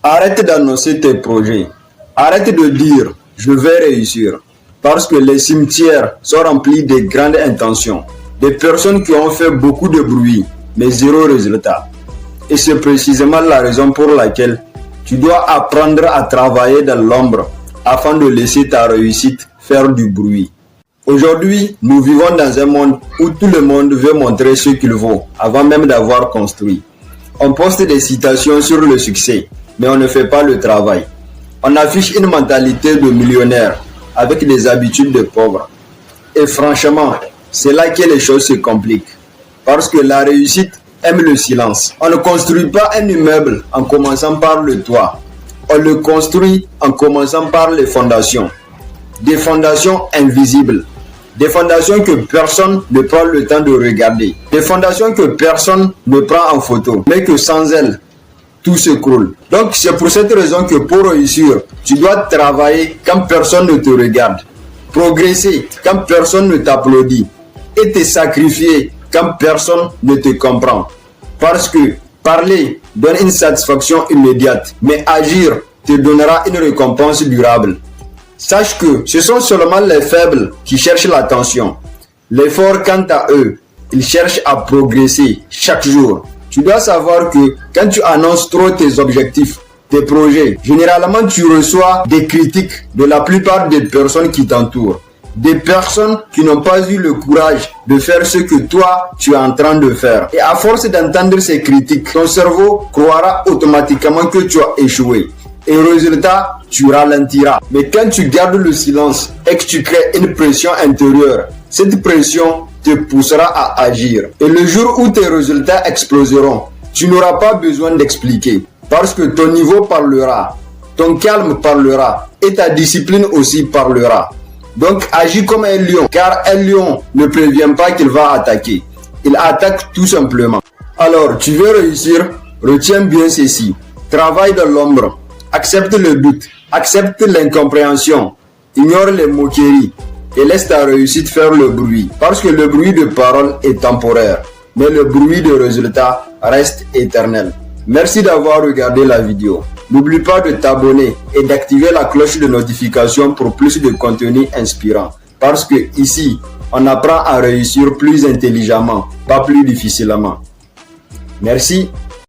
Arrête d'annoncer tes projets. Arrête de dire « je vais réussir ». Parce que les cimetières sont remplis de grandes intentions. Des personnes qui ont fait beaucoup de bruit, mais zéro résultat. Et c'est précisément la raison pour laquelle tu dois apprendre à travailler dans l'ombre afin de laisser ta réussite faire du bruit. Aujourd'hui, nous vivons dans un monde où tout le monde veut montrer ce qu'il vaut avant même d'avoir construit. On poste des citations sur le succès, mais on ne fait pas le travail. On affiche une mentalité de millionnaire avec des habitudes de pauvre. Et franchement, c'est là que les choses se compliquent. Parce que la réussite aime le silence. On ne construit pas un immeuble en commençant par le toit. On le construit en commençant par les fondations. Des fondations invisibles. Des fondations que personne ne prend le temps de regarder. Des fondations que personne ne prend en photo. Mais que sans elles, tout s'écroule. Donc c'est pour cette raison que pour réussir, tu dois travailler quand personne ne te regarde. Progresser quand personne ne t'applaudit. Et te sacrifier quand personne ne te comprend. Parce que parler donne une satisfaction immédiate, mais agir te donnera une récompense durable. Sache que ce sont seulement les faibles qui cherchent l'attention. Les forts, quant à eux, ils cherchent à progresser chaque jour. Tu dois savoir que quand tu annonces trop tes objectifs, tes projets, généralement tu reçois des critiques de la plupart des personnes qui t'entourent. Des personnes qui n'ont pas eu le courage de faire ce que toi, tu es en train de faire. Et à force d'entendre ces critiques, ton cerveau croira automatiquement que tu as échoué. Et au résultat, tu ralentiras. Mais quand tu gardes le silence et que tu crées une pression intérieure, cette pression te poussera à agir. Et le jour où tes résultats exploseront, tu n'auras pas besoin d'expliquer. Parce que ton niveau parlera, ton calme parlera et ta discipline aussi parlera. Donc agis comme un lion, car un lion ne prévient pas qu'il va attaquer. Il attaque tout simplement. Alors, tu veux réussir? Retiens bien ceci. Travaille dans l'ombre. Accepte le doute. Accepte l'incompréhension. Ignore les moqueries. Et laisse ta réussite faire le bruit. Parce que le bruit de parole est temporaire. Mais le bruit de résultat reste éternel. Merci d'avoir regardé la vidéo. N'oublie pas de t'abonner et d'activer la cloche de notification pour plus de contenu inspirant. Parce que ici, on apprend à réussir plus intelligemment, pas plus difficilement. Merci.